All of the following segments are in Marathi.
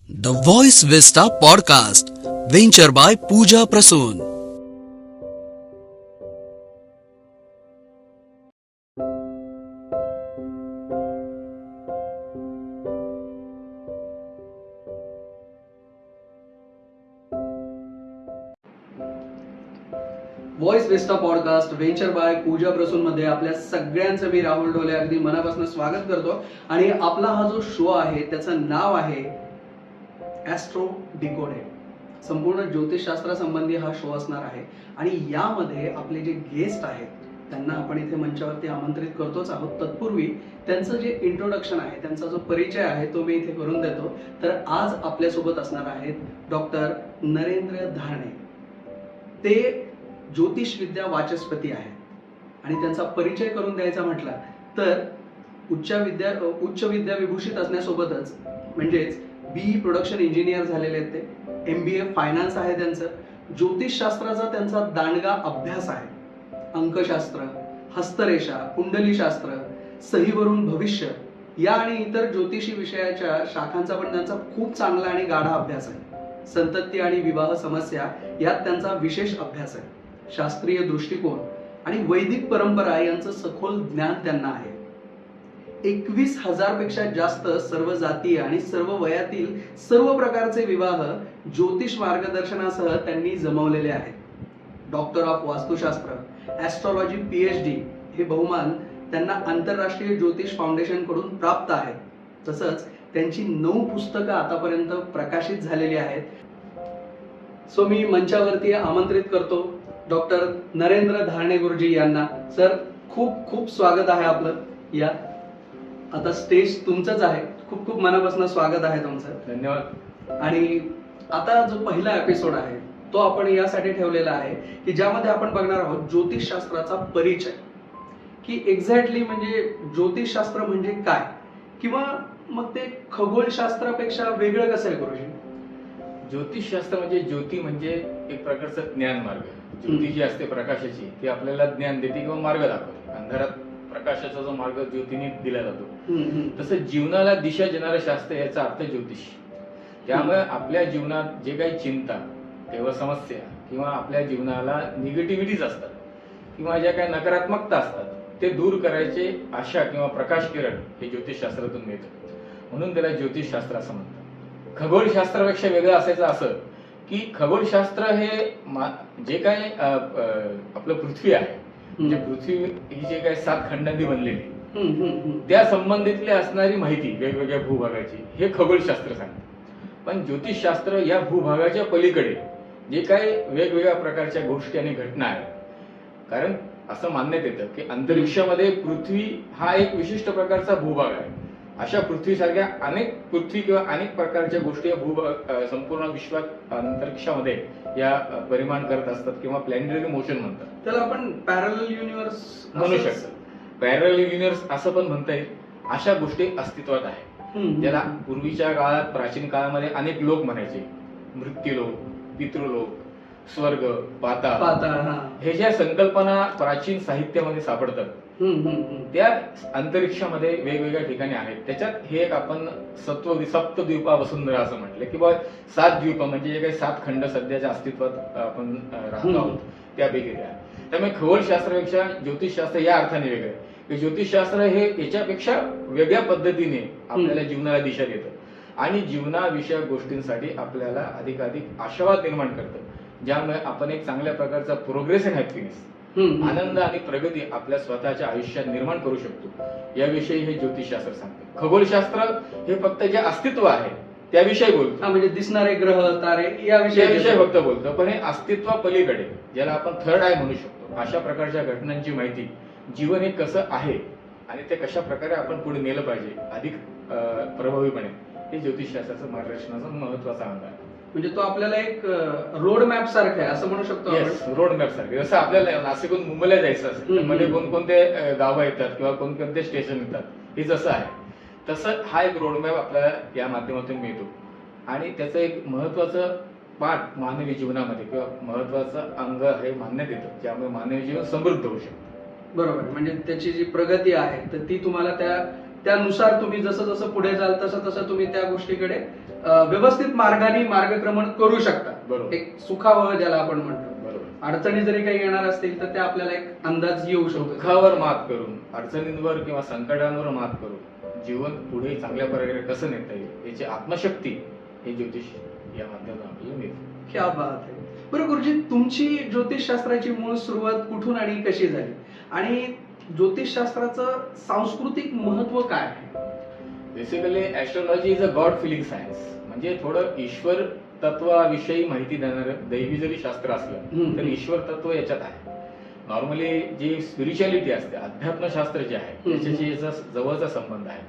The Voice Vista Podcast, venture by Pooja Prasoon. Voice Vesta podcast venture by Pooja Prasoon मध्ये आपल्या सगळ्यांचं मी राहुल ढोले अगदी मनापासून स्वागत करतो. आणि आपला हा जो शो आहे त्याचं नाव आहे ॲस्ट्रो डिकोडेड. संपूर्ण ज्योतिषशास्त्रासंबंधी हा शो असणार आहे आणि यामध्ये आपले जे गेस्ट आहेत त्यांना आपण इथे मंचावरती आमंत्रित करतोच आहोत. तत्पूर्वी त्यांचं जे इंट्रोडक्शन आहे, त्यांचा जो परिचय आहे तो मी इथे करून देतो. तर आज आपल्यासोबत असणार आहेत डॉक्टर नरेंद्र धारणे. ते ज्योतिष विद्या वाचस्पती आहे आणि त्यांचा परिचय करून द्यायचा म्हटला तर उच्च विद्या विभूषित असण्यासोबतच म्हणजेच BE प्रोडक्शन इंजिनियर झालेले आहेत ते. MBA फायनान्स आहे त्यांचं. ज्योतिषशास्त्राचा त्यांचा दांडगा अभ्यास आहे. अंकशास्त्र, हस्तरेषा, कुंडलीशास्त्र, सहीवरून भविष्य या आणि इतर ज्योतिषी विषयाच्या शाखांचा पण त्यांचा खूप चांगला आणि गाढा अभ्यास आहे. संतती आणि विवाह समस्या यात त्यांचा विशेष अभ्यास आहे. शास्त्रीय दृष्टिकोन आणि वैदिक परंपरा यांचं सखोल ज्ञान त्यांना आहे. 21,000 पेक्षा जास्त सर्व जाती आणि सर्व वयातील सर्व प्रकारचे विवाह ज्योतिष मार्गदर्शनासह त्यांनी जमवलेले आहेत. Doctor of Vastushastra, astrology PhD हे बहुमान त्यांना आंतरराष्ट्रीय ज्योतिष फाउंडेशन कडून प्राप्त आहे. तसंच त्यांची 9 पुस्तकं आतापर्यंत प्रकाशित झालेली आहेत. सो मी मंचावरती आमंत्रित करतो डॉक्टर नरेंद्र धारणे गुरुजी यांना. सर, खूप खूप स्वागत आहे आपलं. या आता स्टेज तुमचंच आहे. खूप खूप मनापासून स्वागत आहे तुमचं. धन्यवाद. आणि आता जो पहिला एपिसोड आहे तो आपण यासाठी ठेवलेला आहे की ज्यामध्ये आपण बघणार आहोत ज्योतिषशास्त्राचा परिचय, की एक्झॅक्टली म्हणजे ज्योतिषशास्त्र म्हणजे काय, किंवा मग ते खगोलशास्त्रापेक्षा वेगळं कसं आहे गुरुजी? ज्योतिषशास्त्र म्हणजे ज्योती म्हणजे एक प्रकारचं ज्ञान मार्ग. ज्योती जी असते प्रकाशाची ती आपल्याला ज्ञान देते किंवा मार्ग दाखवते. अंधारात प्रकाशाचा जो मार्ग ज्योतीने दिला जातो तसं जीवनाला दिशा देणारं शास्त्र याचा अर्थ ज्योतिष. त्यामुळे आपल्या जीवनात जे काही चिंता किंवा समस्या किंवा आपल्या जीवनाला निगेटिव्हिटीज असतात किंवा ज्या काही नकारात्मकता असतात ते दूर करायचे आशा किंवा प्रकाश किरण हे ज्योतिषशास्त्रातून मिळतं. म्हणून त्याला ज्योतिषशास्त्र असं म्हणतात. खगोलशास्त्रापेक्षा वेगळं असायचं असं की खगोलशास्त्र हे जे काही आपलं पृथ्वी आहे म्हणजे पृथ्वी ही जे काही 7 खंडांनी बनलेली त्या संबंधितली असणारी माहिती वेगवेगळ्या भूभागाची हे खगोलशास्त्र सांगतं. पण ज्योतिषशास्त्र या भूभागाच्या पलीकडे जे काही वेगवेगळ्या प्रकारच्या गोष्टी आणि घटना आहेत, कारण असं मानण्यात येतं की अंतरिक्षामध्ये पृथ्वी हा एक विशिष्ट प्रकारचा भूभाग आहे. अशा पृथ्वीसारख्या पृथ्वी किंवा अनेक प्रकारच्या गोष्टी या संपूर्ण विश्वात अंतरिक्षामध्ये या परिमाण करत असतात किंवा प्लॅनेटरी मोशन म्हणतात. त्याला आपण पॅरलल युनिव्हर्स म्हणू शकतो. पॅरलल युनिव्हर्स असं पण म्हणता येईल. अशा गोष्टी अस्तित्वात आहेत ज्याला पूर्वीच्या काळात प्राचीन काळामध्ये अनेक लोक म्हणायचे. मृत्यूलोक, पितृलोक, स्वर्ग, पाताळ हे ज्या संकल्पना प्राचीन साहित्यामध्ये सापडतात त्या अंतरिक्षामध्ये वेगवेगळ्या ठिकाणी आहेत. त्याच्यात हे एक आपण सप्तद्वीपा वसुंधरा असं म्हटलं की बा 7 द्वीप म्हणजे जे काही 7 खंड सध्याच्या अस्तित्वात आपण राहतो आहोत त्यापैकी त्या. त्यामुळे खगोलशास्त्रापेक्षा ज्योतिषशास्त्र या अर्थाने वेगळं आहे की ज्योतिषशास्त्र हे याच्यापेक्षा वेगळ्या पद्धतीने आपल्याला जीवनाला दिशा देतं आणि जीवनाविषयक गोष्टींसाठी आपल्याला अधिकाधिक आशावाद निर्माण करतं, ज्यामुळे आपण एक चांगल्या प्रकारचा प्रोग्रेस अँड हॅपीनेस, आनंद आणि प्रगती आपल्या स्वतःच्या आयुष्यात निर्माण करू शकतो. याविषयी हे ज्योतिषशास्त्र सांगते. खगोलशास्त्र हे फक्त जे अस्तित्व आहे त्याविषयी बोलतो, म्हणजे दिसणारे ग्रह तारे याविषयी फक्त बोलतो. पण हे अस्तित्वा पलीकडे ज्याला आपण थर्ड आय म्हणू शकतो अशा प्रकारच्या घटनांची माहिती, जीवन हे कसं आहे आणि ते कशा प्रकारे आपण पुढे नेलं पाहिजे अधिक प्रभावीपणे, हे ज्योतिषशास्त्राचं मार्गदर्शनाचा महत्वाचा अंग आहे. म्हणजे तो आपल्याला एक रोड मॅप सारखं आहे असं म्हणू शकतो आपण. रोड मॅप सारखे. जसं आपल्याला नाशिकहून मुंबईला जायचं असेल तर मध्ये कोणकोणते गावं येतात किंवा कोणकोणते स्टेशन येतात हे जसं आहे तसं हा एक रोड मॅप आपल्याला या माध्यमातून मिळतो. आणि त्याचं एक महत्वाचं पाठ मानवी जीवनामध्ये किंवा महत्वाचं अंग हे मानण्यात येतं, ज्यामुळे मानवी जीवन समृद्ध होऊ शकतं. बरोबर. म्हणजे त्याची जी प्रगती आहे तर ती तुम्हाला त्यानुसार तुम्ही जसं जसं पुढे जाल तसं तसं तुम्ही त्या गोष्टीकडे व्यवस्थित मार्गाने मार्गक्रमण करू शकतात. बरोबर. एक सुखावह ज्याला आपण म्हणतो. बरोबर. अडचणी जरी काही येणार असतील तर ते आपल्याला एक अंदाज येऊ शकतो. दुःखावर मात करून, अडचणींवर किंवा संकटांवर मात करून जीवन पुढे चांगल्या प्रकारे कसं नेता येईल याची आत्मशक्ती हे ज्योतिष या माध्यमातून आपल्याला मिळते. क्या बात आहे. बरं गुरुजी, तुमची ज्योतिषशास्त्राची मूळ सुरुवात कुठून आणि कशी झाली, आणि ज्योतिषशास्त्राचं सांस्कृतिक महत्व काय आहे? Basically astrology is a god filling science. म्हणजे थोडं ईश्वर तत्वाविषयी माहिती देणारं दैवी जरी शास्त्र असलं तर ईश्वर तत्व याच्यात आहे. नॉर्मली जी स्पिरिच्युअलिटी असते, अध्यात्मशास्त्र जे आहे त्याच्याशी याचा जवळचा संबंध आहे.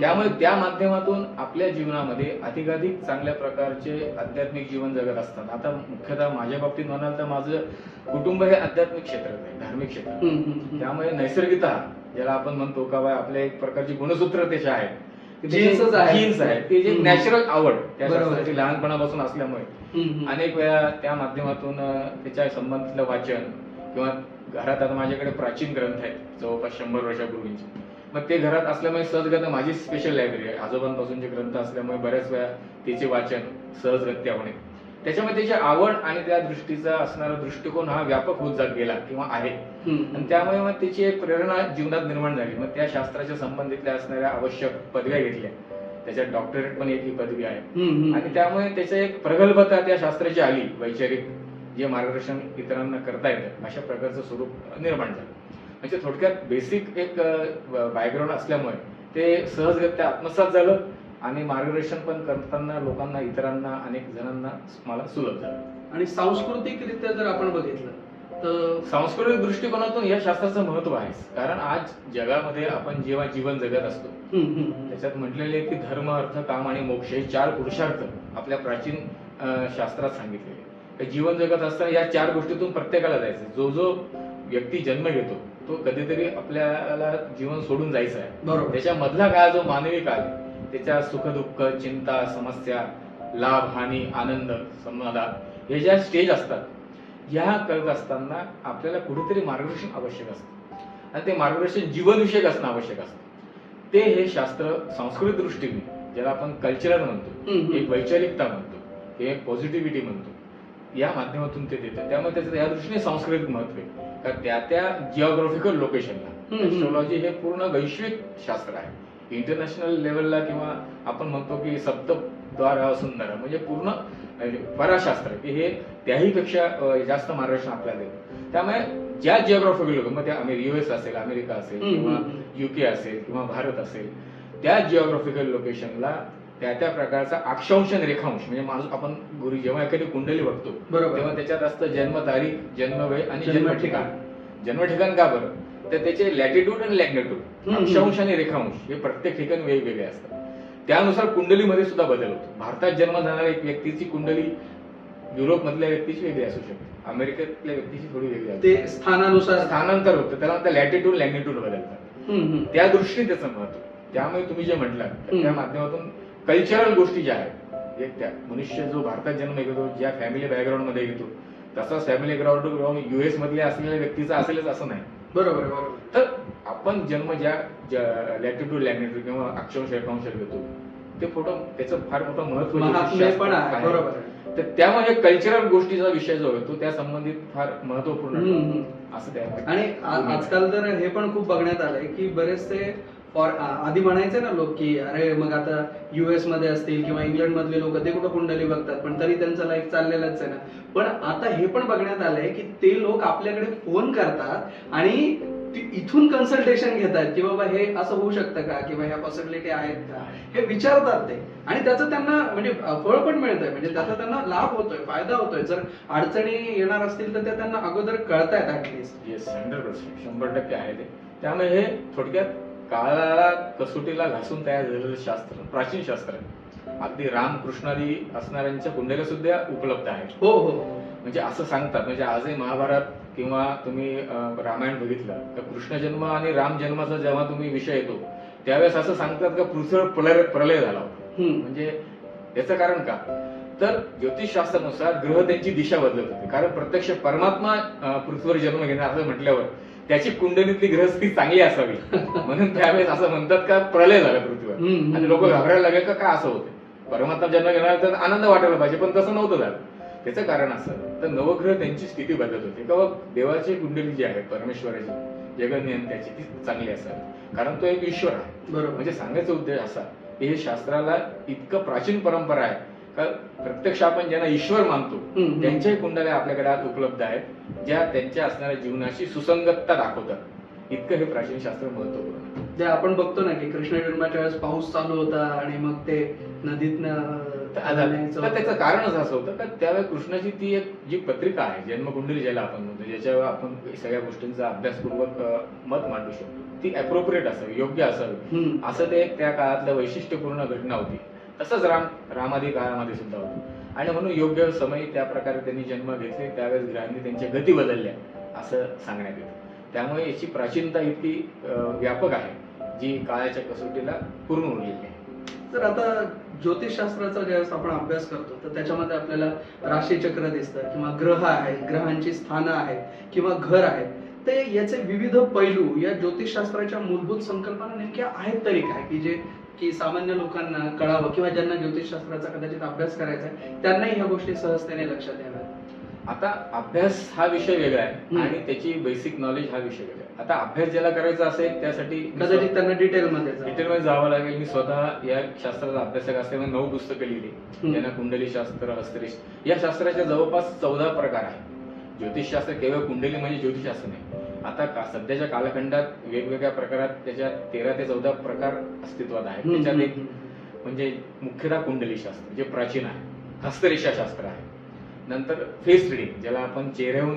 त्यामुळे त्या माध्यमातून आपल्या जीवनामध्ये अधिकाधिक चांगल्या प्रकारचे आध्यात्मिक जीवन जगत असतात. आता मुख्यतः माझ्या बाबतीत म्हणाल तर माझं कुटुंब हे आध्यात्मिक क्षेत्रात आहे, धार्मिक क्षेत्रात. त्यामुळे नैसर्गिकता ज्याला आपण म्हणतो का बा आपल्या एक प्रकारची गुणसूत्र त्याच्या आहेत, जीन्स आहेत, ते जे नॅचरल आवड त्या शास्त्राची लहानपणापासून असल्यामुळे अनेक वेळा त्या माध्यमातून त्याच्या संबंधितलं वाचन किंवा घरात आता माझ्याकडे प्राचीन ग्रंथ आहेत जवळपास 100 वर्षापूर्वीचे. मग ते घरात असल्यामुळे सहजगत्या माझी स्पेशल लायब्ररी आहे. आजोबांपासूनचे ग्रंथ असल्यामुळे बऱ्याच वेळा त्याचे वाचन सहजगत्या होणे. त्याच्यामुळे त्याची आवड आणि त्या दृष्टीचा असणारा दृष्टिकोन हा व्यापक होत जात गेला किंवा आहे. आणि त्यामुळे मग त्याची एक प्रेरणा जीवनात निर्माण झाली. मग त्या शास्त्राच्या संबंधितल्या असणाऱ्या आवश्यक पदव्या घेतल्या. त्याच्यात डॉक्टरेट पण एक ही पदवी आहे. आणि त्यामुळे त्याच्या एक प्रगल्भता त्या शास्त्राची आली. वैचारिक जे मार्गदर्शन इतरांना करता येतं अशा प्रकारचं स्वरूप निर्माण झालं. म्हणजे थोडक्यात बेसिक एक बॅकग्राऊंड असल्यामुळे ते सहजगत्या आत्मसात झालं आणि मार्गदर्शन पण करताना लोकांना, इतरांना, अनेक जणांना मला सुलभ झालं. आणि सांस्कृतिकरित्या जर आपण बघितलं तर सांस्कृतिक दृष्टिकोनातून या शास्त्राचं महत्व आहे. कारण आज जगामध्ये आपण जेव्हा जीवन जगत असतो त्याच्यात म्हटलेले की धर्म, अर्थ, काम आणि मोक्ष हे 4 पुरुषार्थ आपल्या प्राचीन शास्त्रात सांगितलेले. जीवन जगत असताना या 4 गोष्टीतून प्रत्येकाला जायचं. जो व्यक्ती जन्म घेतो तो कधीतरी आपल्याला जीवन सोडून जायचं आहे. त्याच्या मधला काळ जो मानवी काळ त्याच्या सुख दुःख, चिंता, समस्या, लाभ, हानी, आनंद, समाधान हे ज्या स्टेज असतात ह्या करत असताना आपल्याला कुठेतरी मार्गदर्शन आवश्यक असतं आणि ते मार्गदर्शन जीवनविषयक असणं आवश्यक असतं. ते हे शास्त्र सांस्कृतिक दृष्टीने ज्याला आपण कल्चरल म्हणतो, एक वैचारिकता म्हणतो, एक पॉझिटिव्हिटी म्हणतो, या माध्यमातून ते देतं. त्यामुळे त्याचं या दृष्टीने सांस्कृतिक महत्व आहे. कारण त्या जिओग्राफिकल लोकेशनला ऍस्ट्रॉलॉजी हे पूर्ण वैश्विक शास्त्र आहे. इंटरनॅशनल लेवलला किंवा आपण म्हणतो की सप्तद्वार सुंदर म्हणजे पूर्ण पराशास्त्र की हे त्याही पेक्षा जास्त मार्गदर्शन आपल्याला देतं. त्यामुळे ज्या जिओग्राफिकल लोक मग त्या US असेल, अमेरिका असेल किंवा UK असेल किंवा भारत असेल, त्या जिओग्राफिकल लोकेशनला त्या प्रकारचा अक्षांश आणि रेखांश म्हणजे आपण गुरु जेव्हा एखादी कुंडली बघतो तेव्हा त्याच्यात असतं जन्मतारीख, जन्मवेळ आणि जन्मठिकाण. जन्मठिकाण का बरं तर त्याचे लॅटिट्यूड आणि लॅग्निट्यूड, अक्षांश आणि रेखांश हे प्रत्येक ठिकाणी वेगवेगळे असतात. त्यानुसार कुंडलीमध्ये सुद्धा बदल होतो. भारतात जन्म झाणाऱ्या एक व्यक्तीची कुंडली युरोप मधल्या व्यक्तीची वेगळी असू शकते, अमेरिकेतल्या व्यक्तीची थोडी वेगळी असते. ते स्थानानुसार स्थानांतर होतं. त्याला लॅटिट्यूड लॅग्निट्यूड बदलतात. त्या दृष्टीने त्याचं महत्व. त्यामुळे तुम्ही जे म्हटलात त्या माध्यमातून कल्चरल गोष्टी ज्या आहेत, एक त्या मनुष्य जो भारतात जन्म घेतो, ज्या फॅमिली बॅकग्राऊंड मध्ये घेतो तसाच फॅमिली ग्राउंड US मधल्या असलेल्या व्यक्तीचा असेलच असं नाही. बरोबर. तर आपण जन्म ज्या लॅटिट्यूड लॅग्निट्यूड किंवा अक्षांश रेखांश घेतो ते फोटो त्याचं फार मोठं महत्व आहे. बरोबर. तर त्यामुळे कल्चरल गोष्टीचा विषय जो आहे तो त्या संबंधित फार महत्वपूर्ण असं त्या. आणि आजकाल तर हे पण खूप बघण्यात आलंय की बरेचसे आधी म्हणायचे ना लोक की अरे मग आता US मध्ये असतील किंवा इंग्लंड मधले लोक ते कुठं कुंडली बघतात पण तरी त्यांचं लाईफ चाललेलंच आहे ना. पण आता हे पण बघण्यात आलंय की ते लोक आपल्याकडे फोन करतात आणि इथून कन्सल्टेशन घेतात की बाबा हे असं होऊ शकतं का किंवा ह्या पॉसिबिलिटी आहेत का हे विचारतात ते. आणि त्याचं त्यांना म्हणजे फळ पण मिळतंय, म्हणजे त्याचा त्यांना लाभ होतोय, फायदा होतोय. जर अडचणी येणार असतील तर त्या त्यांना अगोदर कळतायत ऍटलिस्ट. येस, 100%, 100% आहे ते. त्यामुळे हे थोडक्यात काळाला कसोटीला घासून तयार झालेलं शास्त्र, प्राचीन शास्त्र. अगदी रामकृष्णादी असणाऱ्यांच्या कुंडल्या सुद्धा उपलब्ध आहेत. हो. म्हणजे असं सांगतात, म्हणजे आजही महाभारत किंवा तुम्ही रामायण बघितलं तर कृष्ण जन्म आणि राम जन्माचा जेव्हा तुम्ही विषय येतो त्यावेळेस असं सांगतात का पृथ्वीवर प्रलय झाला होता. म्हणजे याचं कारण का तर ज्योतिषशास्त्रानुसार ग्रह त्यांची दिशा बदलत होते. कारण प्रत्यक्ष परमात्मा पृथ्वीवर जन्म घेणार असं म्हटल्यावर त्याची कुंडलीतली ग्रहस्थी चांगली असावी म्हणून त्यावेळेस असं म्हणतात का प्रलय झाला पृथ्वीवर आणि लोक घाबरायला लागले का असं होते. परमात्मा जन्म घेणार तर आनंद वाटायला पाहिजे, पण तसं नव्हतं झालं. त्याचं कारण असं तर नवग्रह त्यांची स्थिती बदलत होती किंवा देवाची कुंडली जी आहे परमेश्वराची जगनियंत्याची ती चांगली असावी, कारण तो एक ईश्वर आहे. बरोबर. म्हणजे सांगायचा उद्देश असा की हे शास्त्राला इतकं प्राचीन परंपरा आहे का प्रत्यक्ष आपण ज्यांना ईश्वर मानतो त्यांच्याही कुंडल्या आपल्याकडे आज उपलब्ध आहेत, ज्या त्यांच्या असणाऱ्या जीवनाशी सुसंगतता दाखवतात. इतकं हे प्राचीन शास्त्र महत्वपूर्ण आहे. ते आपण बघतो ना की कृष्ण जन्माच्या वेळेस पाऊस चालू होता आणि मग ते नदीतनं तर त्याचं कारणच असं होतं का त्यावेळी कृष्णाची ती एक जी पत्रिका आहे जन्मकुंडली ज्याला आपण म्हणतो, ज्याच्यावर आपण सगळ्या गोष्टींचा अभ्यासपूर्वक मत मांडू शकतो, ती अप्रोप्रिएट असावी, योग्य असावी, असं ते त्या काळातलं वैशिष्ट्यपूर्ण घटना होती. तसंच रामादी काळामध्ये सुद्धा होतं आणि म्हणून योग्य समय त्या प्रकारे त्यांनी जन्म घेतले, त्यावेळेस ग्रहांनी त्यांच्या गती बदलल्या असं सांगण्यात येतं. त्यामुळे याची प्राचीनता इतकी व्यापक आहे जी काळाच्या कसोटीला पूर्ण उरलेली आहे. तर आता ज्योतिषशास्त्राचा ज्यावेळेस आपण अभ्यास करतो तर त्याच्यामध्ये आपल्याला राशीचक्र दिसतं किंवा ग्रह आहेत, ग्रहांची स्थानं आहेत किंवा घर आहेत. ते याचे विविध पैलू या ज्योतिषशास्त्राच्या मूलभूत संकल्पना नेमक्या आहेत तरी काय की सामान्य लोकांना कळावं किंवा ज्यांना ज्योतिषशास्त्राचा कदाचित अभ्यास करायचा आहे त्यांनाही ह्या गोष्टी सहजतेने लक्षात याव्यात. आता अभ्यास हा विषय वेगळा आहे आणि त्याची बेसिक नॉलेज हा विषय वेगळा आहे. आता अभ्यास ज्याला करायचा असेल त्यासाठी कदाचित त्यांना डिटेलमध्ये जावं लागेल. मी स्वतः या शास्त्राचा अभ्यासक असल्यामुळे 9 पुस्तकं लिहिली, ज्यांना कुंडली शास्त्र, हस्तरेश या शास्त्राच्या जवळपास 14 प्रकार आहेत. ज्योतिषशास्त्र केवळ कुंडली म्हणजे ज्योतिषशास्त्र नाही. आता सध्याच्या कालखंडात वेगवेगळ्या प्रकारात त्याच्यात 13 ते 14 प्रकार अस्तित्वात आहेत. त्याच्यात एक म्हणजे मुख्यतः कुंडली शास्त्र जे प्राचीन आहे, हस्तरेषा शास्त्र आहे, नंतर फेस रिडिंग ज्याला आपण चेहऱ्याहून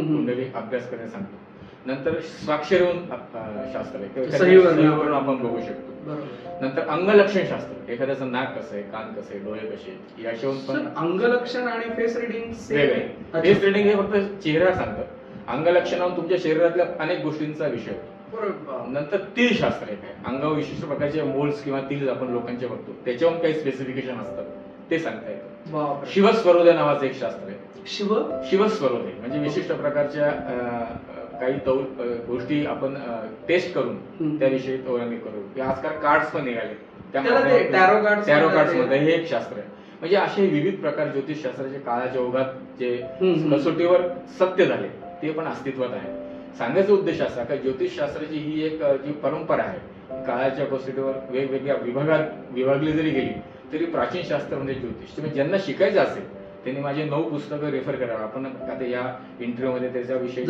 कुंडली अभ्यास करायला सांगतो, नंतर स्वाक्षरीहून शास्त्र आहे, सहीवरून आपण बघू शकतो, नंतर अंगलक्षण शास्त्र, एखाद्याचं नाक कसं आहे, कान कसे, डोळे कसे, याशिवाय पण अंगलक्षण आणि फेस रिडिंग वेगळे. फेस रिडिंग हे फक्त चेहरा सांगतं, अंगलक्षणावरून तुमच्या शरीरातल्या अनेक गोष्टींचा विषय होतो. नंतर तिळ शास्त्र एक आहे, अंगावर विशिष्ट प्रकारचे मोल्स किंवा तिळ आपण लोकांचे बघतो, त्याच्यावरून काही स्पेसिफिकेशन असतात ते सांगता येतं. शिवस्वरोदय नावाचं एक शास्त्र आहे. शिवस्वरोदय म्हणजे विशिष्ट प्रकारच्या काही गोष्टी आपण टेस्ट करून त्याविषयी तोरणी करू. आजकाल कार्ड्स पण निघाले, त्यामध्ये टॅरो कार्ड्स मध्ये हे एक शास्त्र आहे. म्हणजे असे विविध प्रकार ज्योतिषशास्त्राचे काळाच्या ओघात जे कसोटीवर सत्य झाले ते पण अस्तित्वात आहे. सांगायचा उद्देश असा की ज्योतिषशास्त्राची ही एक जी परंपरा आहे काळाच्या कसोटीवर वेगवेगळ्या विभागात विभागली जरी गेली तरी प्राचीन शास्त्र म्हणजे ज्योतिष. तुम्ही ज्यांना शिकायचं असेल त्यांनी माझे 9 पुस्तकं रेफर करावं. आपण आता या इंटरव्ह्यू मध्ये त्याच्याविषयी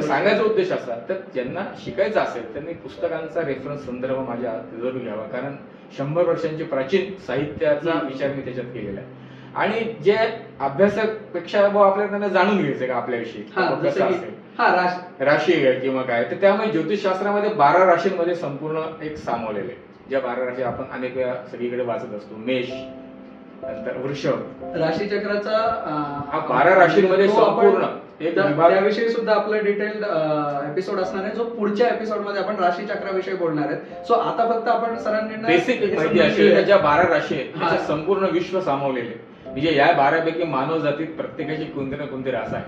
सांगायचा उद्देश असा तर ज्यांना शिकायचं असेल त्यांनी पुस्तकांचा रेफरन्स संदर्भ माझ्या जरूर घ्यावा, कारण 100 वर्षांचे प्राचीन साहित्याचा विचार मी त्याच्यात केलेला आहे. आणि जे अभ्यासापेक्षा आपल्याला त्यांना जाणून घ्यायचं का आपल्याविषयी कसं असेल, राशी आहे किंवा काय, तर त्यामुळे ज्योतिषशास्त्रामध्ये 12 राशींमध्ये संपूर्ण एक सामावलेले, ज्या 12 राशी आपण अनेक वेळा सगळीकडे वाचत असतो. मेष, नंतर वृषभ, राशीचक्राचा हा 12 राशींमध्ये संपूर्ण एक विभाग. त्याविषयी सुद्धा आपलं डिटेल्ड एपिसोड असणार आहे, जो पुढच्या एपिसोड मध्ये आपण राशीचक्राविषयी बोलणार आहे. सो आता फक्त आपण सरांनी बेसिक माहिती अशी आहे, ज्या 12 राशी आहेत त्याच्या संपूर्ण विश्व सामावलेले. म्हणजे या 12 पैकी मानव जातीत प्रत्येकाची कोणती ना कोणती रास आहे.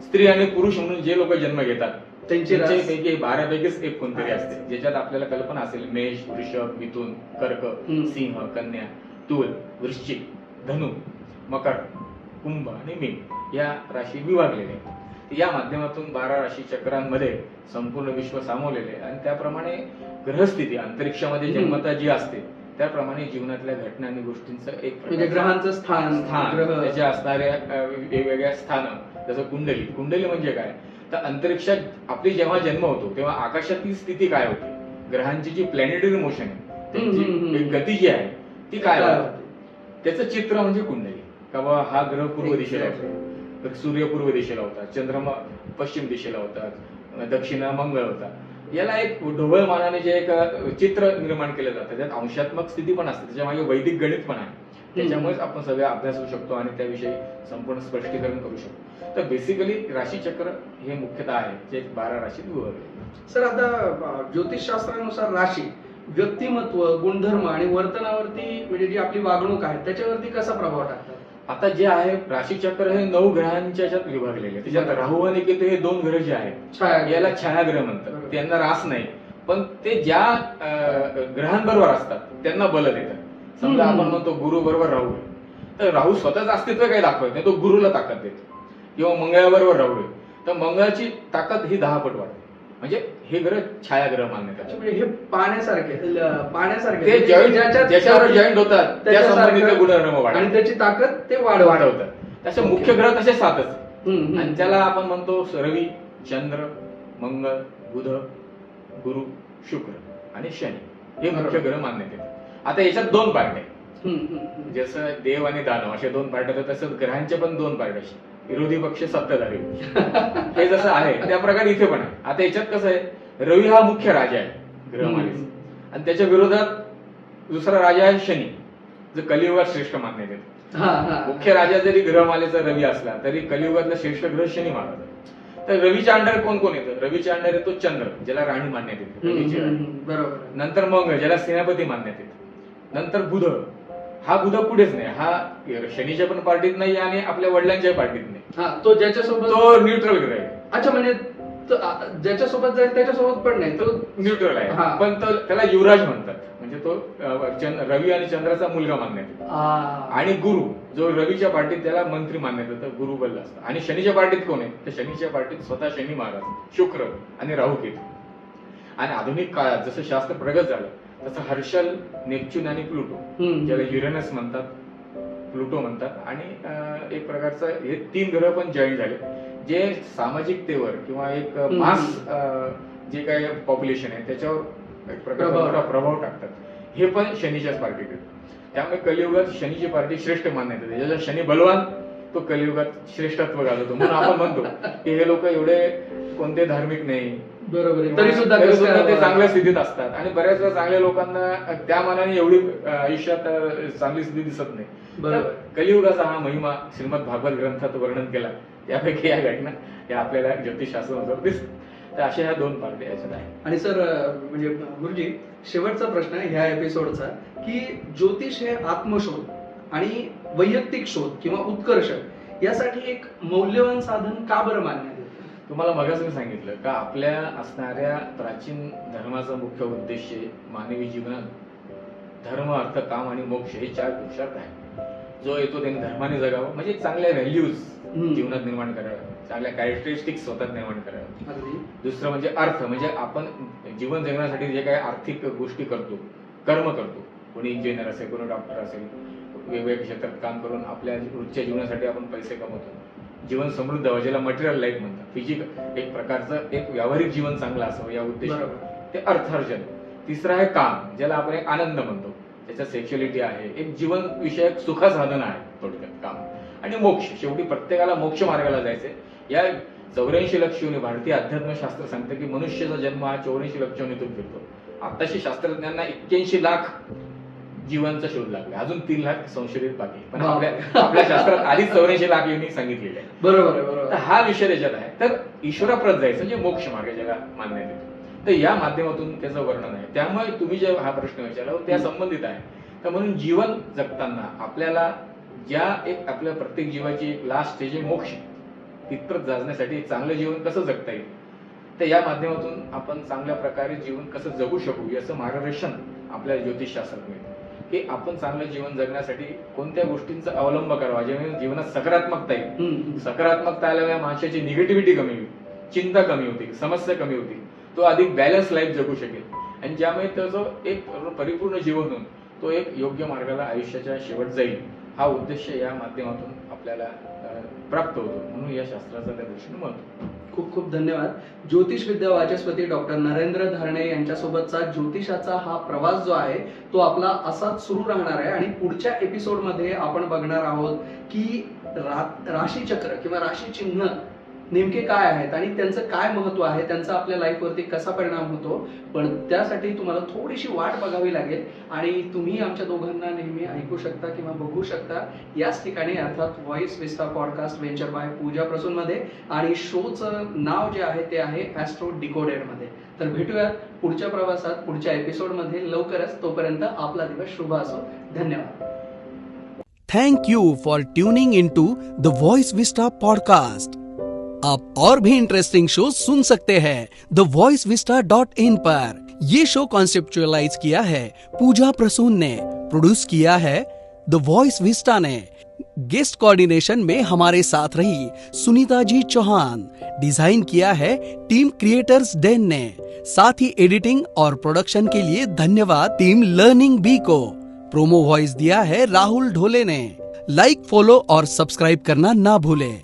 स्त्री आणि पुरुष म्हणून जे लोक जन्म घेतात त्यांच्यापैकी 12 पैकीच एक कोणतरी असते, ज्याच्यात आपल्याला कल्पना असेल मेष, वृषभ, मिथुन, कर्क, सिंह, कन्या, तूळ, वृश्चिक, धनु, मकर, कुंभ आणि मीन या राशी विभागलेल्या आहेत. या माध्यमातून 12 राशी चक्रांमध्ये संपूर्ण विश्व सामावलेले आणि त्याप्रमाणे ग्रहस्थिती अंतरिक्षामध्ये जन्मता जी असते त्याप्रमाणे जीवनातल्या घटना आणि गोष्टींचं एक म्हणजे ग्रहांचं स्थान त्याच्या असणाऱ्या वेगवेगळ्या स्थान, जसं कुंडली म्हणजे काय तर अंतरिक्षात आपली जेव्हा जन्म होतो तेव्हा आकाशातील स्थिती काय होती, ग्रहांची जी प्लॅनेटरी मोशन आहे त्यांची गती जी आहे ती काय होती, त्याचं चित्र म्हणजे कुंडली. का बाबा हा ग्रह पूर्व दिशेला होता, सूर्य पूर्व दिशेला होता, चंद्रमा पश्चिम दिशेला होता, दक्षिणा मंगळ होता. याला एक ढोबळमानाने जे एक चित्र निर्माण केलं जातं, त्यात अंशात्मक स्थिती पण असते, त्याच्या मागे वैदिक गणित पण आहे. त्याच्यामुळेच आपण सगळे अभ्यासू शकतो आणि त्याविषयी संपूर्ण स्पष्टीकरण करू शकतो. तर बेसिकली राशीचक्र हे मुख्यतः आहे जे 12 राशीत विभागले. सर आता ज्योतिषशास्त्रानुसार राशी व्यक्तिमत्व, गुणधर्म आणि वर्तनावरती म्हणजे जी आपली वागणूक आहे त्याच्यावरती कसा प्रभाव टाकतात? आता जे आहे राशीचक्र हे 9 ग्रहांच्या विभागलेले. त्याच्यात राहू आणि केतू हे 2 ग्रह जे आहेत याला छायाग्रह म्हणतात. त्यांना रास नाही पण ते ज्या ग्रहांबरोबर असतात त्यांना बल देतात. समजा आपण म्हणतो गुरु बरोबर राहू आहे, तर राहू स्वतःच अस्तित्व काही दाखवत नाही, तो गुरुला ताकद देतो. किंवा मंगळाबरोबर राहू आहे, तर मंगळाची ताकद ही 10 पट वाढते. म्हणजे हे ग्रह छायाग्रह मानण्यात म्हणजे हे पाण्यासारखे ते ज्याच्यावर जॉईंट होतात त्या संबंधित गुणधर्म वाढतात आणि त्याची ताकद ते वाढवतात. तसे मुख्य ग्रह तसे 7च. आणि त्याला आपण म्हणतो रवी, चंद्र, मंगळ, बुध, गुरु, शुक्र आणि शनी हे मुख्य ग्रह मानण्यात येतात. आता याच्यात 2 पार्ट आहे. जसं देव आणि दानव असे 2 पार्ट आहेत, तसंच ग्रहांचे पण 2 पार्ट असे, विरोधी पक्ष सत्ताधारी हे जसं आहे त्या प्रकारे इथे पण आहे. आता याच्यात कसं आहे, रवी हा मुख्य राजा आहे ग्रहमालेचा, आणि त्याच्या विरोधात दुसरा राजा आहे शनी, जो कलियुगात श्रेष्ठ मानण्यात येतो. मुख्य राजा जरी ग्रहमालेचा रवी असला तरी कलियुगातला श्रेष्ठ ग्रह शनी मानला जातो. तर रवीच्या अंडर कोण कोण येतं? रवीच्या अंडर येतो चंद्र, ज्याला राणी मानण्यात येते, रवीची राणी. बरोबर. नंतर मंगळ, ज्याला सेनापती मानण्यात येते. नंतर बुध, हा बुध पुढेच नाही, हा शनीच्या पण पार्टीत नाही आणि आपल्या वडिलांच्या पार्टीत नाही. तो ज्याच्यासोबत तो न्यूट्रल ग्रह आहे. अच्छा, म्हणजे ज्याच्यासोबत जाईल त्याच्यासोबत पण नाही, तो न्यूट्रल आहे. पण तो त्याला युवराज म्हणतात, म्हणजे तो रवी आणि चंद्राचा मुलगा मानण्यात येतो. आणि गुरु, जो रवीच्या पार्टीत त्याला मंत्री मानण्यात येतं, गुरु बल्ल असतं. आणि शनीच्या पार्टीत कोण आहे? तर शनीच्या पार्टीत स्वतः शनी महाराज, शुक्र आणि राहू केतू. आणि आधुनिक काळात जसं शास्त्र प्रगत झालं तसं हर्षल, नेपच्यून आणि प्लुटो, ज्याला युरेनस म्हणतात, प्लुटो म्हणतात, आणि एक प्रकारचं हे 3 ग्रह पण जॉईन झाले, जे सामाजिकतेवर किंवा एक मास जे काही पॉप्युलेशन आहे त्याच्यावर एक प्रकारचा प्रभाव टाकतात. हे पण शनीच्याच पार्टीत येतात. त्यामुळे कलियुगात शनीची पार्टी श्रेष्ठ मानण्यात येते. ज्याचा शनी बलवान तो कलियुगात श्रेष्ठत्व गाजवतो. म्हणून आपण म्हणतो की हे लोक एवढे कोणते धार्मिक नाही, बरोबर, तरी सुद्धा ते चांगल्या स्थितीत असतात. आणि बऱ्याच वेळा चांगल्या लोकांना त्या मानाने एवढी आयुष्यात चांगली स्थिती दिसत नाही. बरोबर. कलियुगाचा हा महिमा श्रीमद भागवत ग्रंथात वर्णन केला, त्यापैकी या घटना या आपल्याला ज्योतिषशास्त्रानुसार दिसतात. तर अशा ह्या 2 पार्टी याच्यात आहे. आणि सर, म्हणजे गुरुजी, शेवटचा प्रश्न आहे ह्या एपिसोडचा, की ज्योतिष हे आत्मशोध आणि वैयक्तिक शोध किंवा उत्कर्ष यासाठी एक मौल्यवान साधन का बरं मानण्यात येतं? तुम्हाला मगाच मी सांगितलं का आपल्या असणाऱ्या प्राचीन धर्माचा मुख्य उद्देश मानवी जीवनात धर्म, अर्थ, काम आणि मोक्ष हे 4 पुरुषार्थ आहे. जो येतो त्यांनी धर्माने जगावं, म्हणजे चांगल्या व्हॅल्यूज जीवनात निर्माण कराव्या, चांगल्या कॅरेक्टरिस्टिक्स स्वतःत निर्माण कराव्या. दुसरं म्हणजे अर्थ, म्हणजे आपण जीवन जगण्यासाठी जे काही आर्थिक गोष्टी करतो, कर्म करतो, कोणी इंजिनियर असेल, कोणी डॉक्टर असेल, वेगवेगळ्या क्षेत्रात काम करून आपल्या रोजच्या जीवनासाठी आपण पैसे कमवतो. जीवन समृद्ध व्हावं, ज्याला मटेरियल लाईफ म्हणतात, फिजिकल एक प्रकारचं एक व्यावहारिक जीवन चांगलं असावं या उद्देशाने ते अर्थार्जन. तिसरं आहे काम, ज्याला आपण एक आनंद म्हणतो, त्याच्यात सेक्शुअलिटी आहे, एक जीवन विषयक सुखसाधन आहे थोडक्यात काम. आणि मोक्ष, शेवटी प्रत्येकाला मोक्ष मार्गाला जायचंय. या 84 लक्ष योनी, भारतीय अध्यात्मशास्त्र सांगतं की मनुष्याचा जन्म हा 84 लक्ष योनीतून फिरतो. आताशी शास्त्रज्ञांना 81 लाख जीवांचा शोध लागला, अजून 3 लाख संशोधित बाकी, पण आपल्या शास्त्रात आधीच 84 लाख योनी सांगितलेले आहे. बरोबर. तर हा विषय त्याच्यात आहे. तर ईश्वराप्रत जायचं म्हणजे मोक्ष मार्ग ज्याला मानण्यात येतो, तर या माध्यमातून त्याचं वर्णन आहे. त्यामुळे तुम्ही जे हा प्रश्न विचारला त्या संबंधित आहे. तर म्हणून जीवन जगताना आपल्याला ज्या एक आपल्या प्रत्येक जीवाची एक लास्ट स्टेज आहे मोक्ष, तिथपर्यंत जाण्यासाठी चांगलं जीवन कसं जगता येईल, तर या माध्यमातून आपण चांगल्या प्रकारे जीवन कसं जगू शकू याचं मार्गदर्शन आपल्याला ज्योतिषशास्त्रात मिळतं. की आपण चांगलं जीवन जगण्यासाठी कोणत्या गोष्टींचा अवलंब करावा, जेव्हा जीवनात सकारात्मकता येईल. सकारात्मकता आल्यामुळे माणसाची निगेटिव्हिटी कमी होईल, चिंता कमी होतील, समस्या कमी होतील, तो अधिक बॅलन्स लाईफ जगू शकेल. आणि ज्यामुळे त्याचं एक परिपूर्ण जीवन होऊन तो एक योग्य मार्गाला आयुष्याच्या शेवट जाईल, हा उद्देश या माध्यमातून आपल्याला प्राप्त होतो. म्हणून या शास्त्राचा त्या दृष्टीने महत्व. खूप खूप धन्यवाद. ज्योतिष विद्या वाचस्पती डॉक्टर नरेंद्र धारणे यांच्यासोबतचा ज्योतिषाचा हा प्रवास जो आहे तो आपला असाच सुरू राहणार आहे. आणि पुढच्या एपिसोडमध्ये आपण बघणार आहोत की राशीचक्र किंवा राशी चिन्ह नेमके काय आहेत आणि त्यांचं काय महत्व आहे, त्यांचा आपल्या लाईफवरती कसा परिणाम होतो. पण त्यासाठी तुम्हाला थोडीशी वाट बघावी लागेल आणि तुम्ही आमच्या दोघांना नेहमी ऐकू शकता किंवा बघू शकता याच ठिकाणी, अर्थात voice vista podcast venture by Pooja Prasoon मध्ये. आणि शोचं नाव जे आहे ते आहे ॲस्ट्रो डिकोडेड मध्ये. तर भेटूया पुढच्या प्रवासात, पुढच्या एपिसोडमध्ये लवकरच. तोपर्यंत आपला दिवस शुभ असो. धन्यवाद. Thank you for tuning into the voice vista podcast. आप और भी इंटरेस्टिंग शो सुन सकते हैं द वॉइस विस्टा .in पर ये शो कॉन्सेप्चुअलाइज किया है पूजा प्रसून ने, प्रोड्यूस किया है द वॉइस विस्टा ने, गेस्ट कोऑर्डिनेशन में हमारे साथ रही सुनीता जी चौहान, डिजाइन किया है टीम क्रिएटर्स डेन ने, साथ ही एडिटिंग और प्रोडक्शन के लिए धन्यवाद टीम लर्निंग बी को। प्रोमो वॉइस दिया है राहुल ढोले ने। लाइक, फॉलो और सब्सक्राइब करना ना भूलें।